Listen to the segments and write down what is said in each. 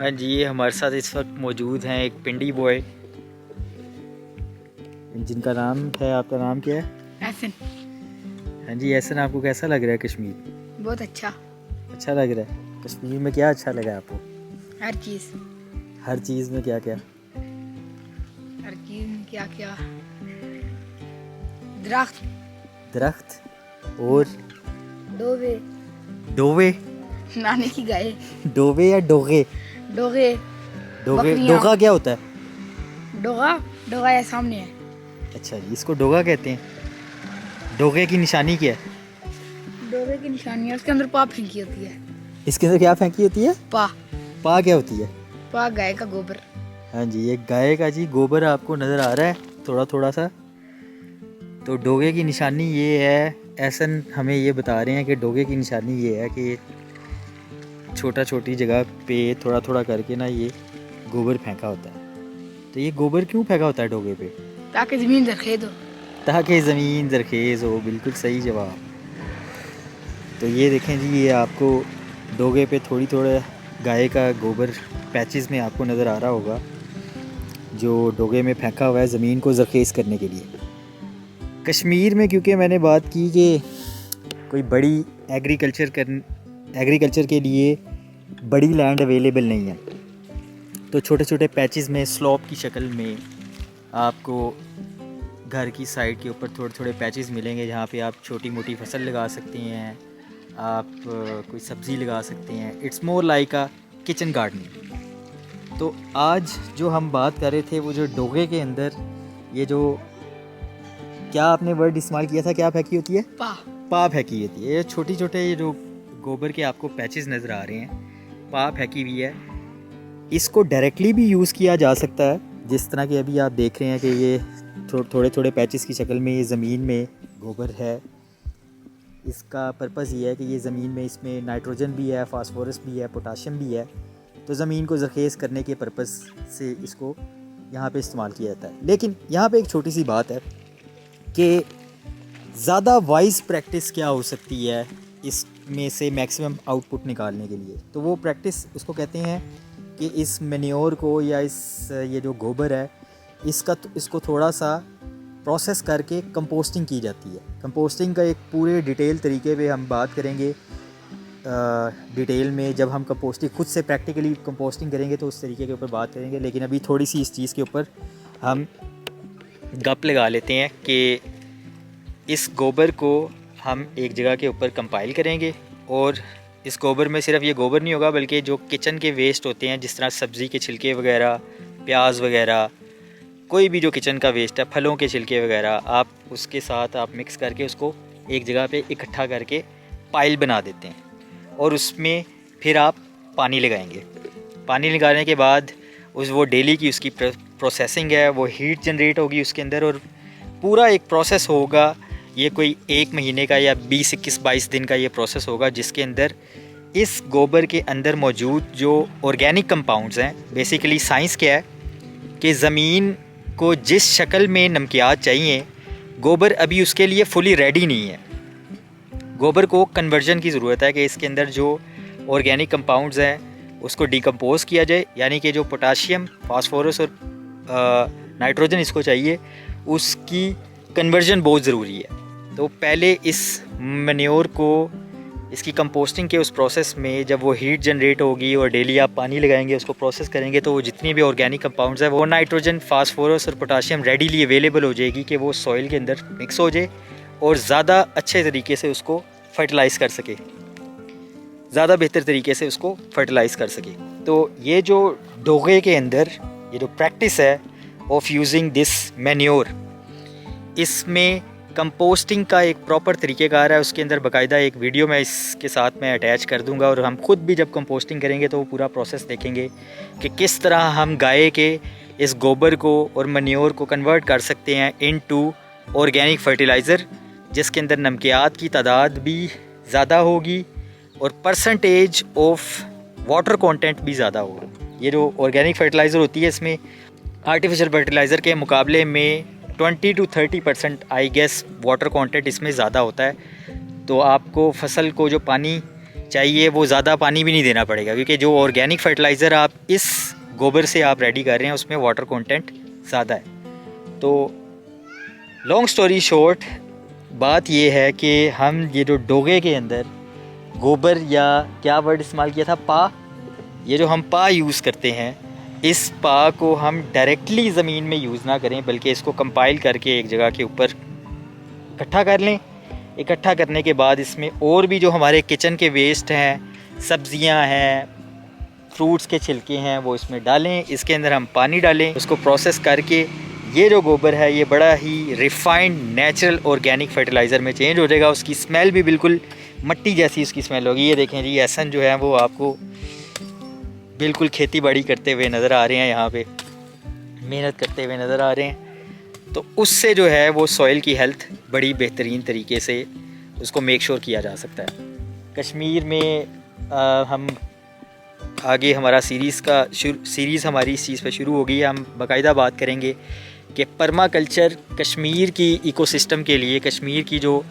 हाँ जी, ये हमारे साथ इस वक्त मौजूद हैं एक पिंडी बॉय जिनका नाम है, आपका नाम क्या है? एहसन। हाँ जी एहसन, आपको कैसा लग रहा है कश्मीर? बहुत अच्छा। अच्छा लग रहा है। कश्मीर में क्या अच्छा लगा आपको? हर चीज़। हर चीज़ में क्या क्या? हर चीज़ में क्या क्या? दरख्त। दरख्त और डोगे। डोवे। नाने की गाय। डोवे या डोगे? डोगे। डोगे। बकरियाँ। डोगा क्या होता है? डोगा। डोगा ये सामने है। अच्छा जी, इसको डोगा कहते हैं। डोगे की निशानी क्या है? डोगे की निशानी है, उसके अंदर पा फेंकी होती है। इसके अंदर क्या फेंकी होती है? पा। पा क्या होती है? पा गाय का गोबर। हाँ जी, एक गाय का जी गोबर आपको नज़र आ रहा है थोड़ा थोड़ा सा। तो डोगे की निशानी ये है, एहसन हमें ये बता रहे हैं कि डोगे की निशानी ये है कि छोटा छोटी जगह पे थोड़ा थोड़ा करके ना ये गोबर फेंका होता है। तो ये गोबर क्यों फेंका होता है डोगे पे? ताकि ज़मीन जरखेज़ हो। ताकि ज़मीन जरखेज़ हो। बिल्कुल सही जवाब। तो ये देखें जी, ये आपको डोगे पे थोड़ी थोड़ा गाय का गोबर पैचेस में आपको नज़र आ रहा होगा, जो डोगे में फेंका हुआ है ज़मीन को जरखेज़ करने के लिए। कश्मीर में क्योंकि मैंने बात की कि कोई बड़ी एग्रीकल्चर के लिए बड़ी लैंड अवेलेबल नहीं है, तो छोटे छोटे पैचेस में स्लॉप की शक्ल में आपको घर की साइड के ऊपर थोड़े थोड़े पैचेस मिलेंगे, जहाँ पे आप छोटी मोटी फसल लगा सकते हैं, आप कोई सब्ज़ी लगा सकते हैं। It's more like a kitchen gardening. तो आज जो हम बात कर रहे थे वो जो डोगे के अंदर ये जो, क्या आपने वर्ड इस्तेमाल किया था, क्या फेंकी होती है? पा। पा फेंकी होती है। ये छोटी छोटे ये जो गोबर के आपको पैचेस नज़र आ रहे हैं, पा फेंकी हुई है। इसको डायरेक्टली भी यूज़ किया जा सकता है, जिस तरह के अभी आप देख रहे हैं कि ये थोड़े थोड़े पैचेस की शक्ल में ये ज़मीन में गोबर है। इसका पर्पज़ ये है कि ये ज़मीन में इसमें नाइट्रोजन भी है, फास्फोरस भी है, पोटाशियम भी है, तो ज़मीन को ज़रखेज़ करने के पर्पज़ से इसको यहाँ पे इस्तेमाल किया जाता है। लेकिन यहाँ पे एक छोटी सी बात है कि ज़्यादा वाइज प्रैक्टिस क्या हो सकती है इसमें से मैक्सिमम आउटपुट निकालने के लिए। तो वो प्रैक्टिस उसको कहते हैं कि इस मैन्योर को या ये जो गोबर है इसको थोड़ा सा प्रोसेस करके कंपोस्टिंग की जाती है। कंपोस्टिंग का एक पूरे डिटेल तरीके पे हम बात करेंगे डिटेल में, जब हम कंपोस्टिंग खुद से प्रैक्टिकली कंपोस्टिंग करेंगे तो उस तरीके के ऊपर बात करेंगे। लेकिन अभी थोड़ी सी इस चीज़ के ऊपर हम गप लगा लेते हैं कि इस गोबर को हम एक जगह के ऊपर कंपाइल करेंगे, और इस गोबर में सिर्फ ये गोबर नहीं होगा बल्कि जो किचन के वेस्ट होते हैं, जिस तरह सब्ज़ी के छिलके वगैरह, प्याज वगैरह, कोई भी जो किचन का वेस्ट है, फलों के छिलके वगैरह, आप उसके साथ आप मिक्स करके उसको एक जगह पे इकट्ठा करके पाइल बना देते हैं, और उसमें फिर आप पानी लगाएंगे। पानी लगाने के बाद वो डेली की उसकी प्रोसेसिंग है, वो हीट जनरेट होगी उसके अंदर, और पूरा एक प्रोसेस होगा। ये कोई 1 महीने का या 20, 21, 22 दिन का ये प्रोसेस होगा, जिसके अंदर इस गोबर के अंदर मौजूद जो ऑर्गेनिक कंपाउंड्स हैं, बेसिकली साइंस क्या है कि ज़मीन को जिस शक्ल में नमकियात चाहिए, गोबर अभी उसके लिए फुली रेडी नहीं है। गोबर को कन्वर्जन की ज़रूरत है कि इसके अंदर जो ऑर्गेनिक कंपाउंड्स हैं उसको डिकम्पोज किया जाए, यानी कि जो पोटाशियम, फास्फोरस और नाइट्रोजन इसको चाहिए, उसकी कन्वर्जन बहुत ज़रूरी है। तो पहले इस मैन्योर को, इसकी कंपोस्टिंग के उस प्रोसेस में जब वो हीट जनरेट होगी और डेली आप पानी लगाएंगे, उसको प्रोसेस करेंगे, तो वो जितनी भी ऑर्गेनिक कंपाउंड्स है वो नाइट्रोजन, फास्फोरस और पोटाशियम रेडीली अवेलेबल हो जाएगी कि वो सॉइल के अंदर मिक्स हो जाए और ज़्यादा अच्छे तरीके से उसको फर्टिलाइज़ कर सके, ज़्यादा बेहतर तरीके से उसको फर्टिलाइज़ कर सके। तो ये जो डोगे के अंदर ये जो प्रैक्टिस है ऑफ यूजिंग दिस मैन्योर, इसमें कंपोस्टिंग का एक प्रॉपर तरीक़ेकार है। उसके अंदर बाकायदा एक वीडियो मैं इसके साथ में अटैच कर दूंगा, और हम खुद भी जब कंपोस्टिंग करेंगे तो वो पूरा प्रोसेस देखेंगे कि किस तरह हम गाय के इस गोबर को और मैन्योर को कन्वर्ट कर सकते हैं इनटू ऑर्गेनिक फर्टिलाइज़र, जिसके अंदर नमकियात की तादाद भी ज़्यादा होगी और परसेंटेज ऑफ वाटर कंटेंट भी ज़्यादा होगा। ये जो ऑर्गेनिक फर्टिलाइज़र होती है, इसमें आर्टिफिशियल फर्टिलाइज़र के मुकाबले में 20 to 30% I guess water content इसमें ज़्यादा होता है। तो आपको फसल को जो पानी चाहिए वो ज़्यादा पानी भी नहीं देना पड़ेगा, क्योंकि जो ऑर्गेनिक फर्टिलाइज़र आप इस गोबर से आप रेडी कर रहे हैं उसमें वाटर कंटेंट ज़्यादा है। तो लॉन्ग स्टोरी शॉर्ट बात ये है कि हम ये जो डोगे के अंदर गोबर या क्या वर्ड इस्तेमाल किया था, पा, ये जो हम पा यूज़ करते हैं, इस पा को हम डायरेक्टली ज़मीन में यूज़ ना करें, बल्कि इसको कंपाइल करके एक जगह के ऊपर इकट्ठा कर लें। इकट्ठा करने के बाद इसमें और भी जो हमारे किचन के वेस्ट हैं, सब्ज़ियां हैं, फ्रूट्स के छिलके हैं, वो इसमें डालें। इसके अंदर हम पानी डालें, उसको प्रोसेस करके ये जो गोबर है ये बड़ा ही रिफाइंड नेचुरल ऑर्गेनिक फर्टिलाइज़र में चेंज हो जाएगा। उसकी स्मेल भी बिल्कुल मट्टी जैसी उसकी स्मेल होगी। ये देखें जी, एहसन जो है वो आपको बिल्कुल खेती बाड़ी करते हुए नज़र आ रहे हैं, यहाँ पे मेहनत करते हुए नज़र आ रहे हैं। तो उससे जो है वो सॉइल की हेल्थ बड़ी बेहतरीन तरीके से उसको मेक श्योर किया जा सकता है। कश्मीर में हम आगे हमारा सीरीज़ हमारी इस चीज़ पे शुरू हो गई है। हम बाकायदा बात करेंगे कि पर्मा कल्चर कश्मीर की इकोसिस्टम के लिए, कश्मीर की जो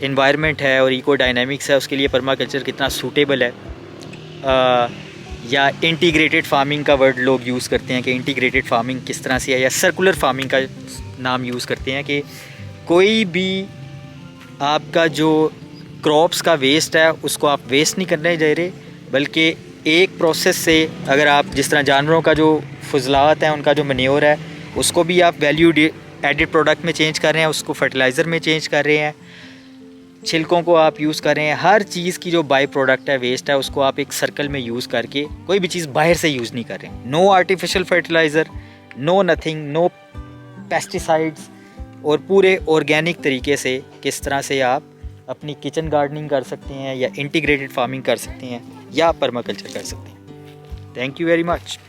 इन्वायरमेंट है और इको डायनामिक्स है उसके लिए पर्मा कल्चर कितना सूटेबल है। या इंटीग्रेटेड फार्मिंग का वर्ड लोग यूज़ करते हैं कि इंटीग्रेटेड फार्मिंग किस तरह से है, या सर्कुलर फार्मिंग का नाम यूज़ करते हैं कि कोई भी आपका जो क्रॉप्स का वेस्ट है उसको आप वेस्ट नहीं करने जा रहे, बल्कि एक प्रोसेस से, अगर आप जिस तरह जानवरों का जो फजलात हैं, उनका जो मन्योर है, उसको भी आप वैल्यू एडिड प्रोडक्ट में चेंज कर रहे हैं, उसको फर्टिलाइज़र में चेंज कर रहे हैं, छिलकों को आप यूज़ कर रहे हैं। हर चीज़ की जो बाई प्रोडक्ट है, वेस्ट है, उसको आप एक सर्कल में यूज़ करके कोई भी चीज़ बाहर से यूज़ नहीं कर रहे हैं। No artificial fertiliser, no nothing, no pesticides, और पूरे ऑर्गेनिक तरीके से किस तरह से आप अपनी किचन गार्डनिंग कर सकते हैं, या इंटीग्रेटेड फार्मिंग कर सकते हैं, या पर्माकल्चर कर सकते हैं। Thank you very much.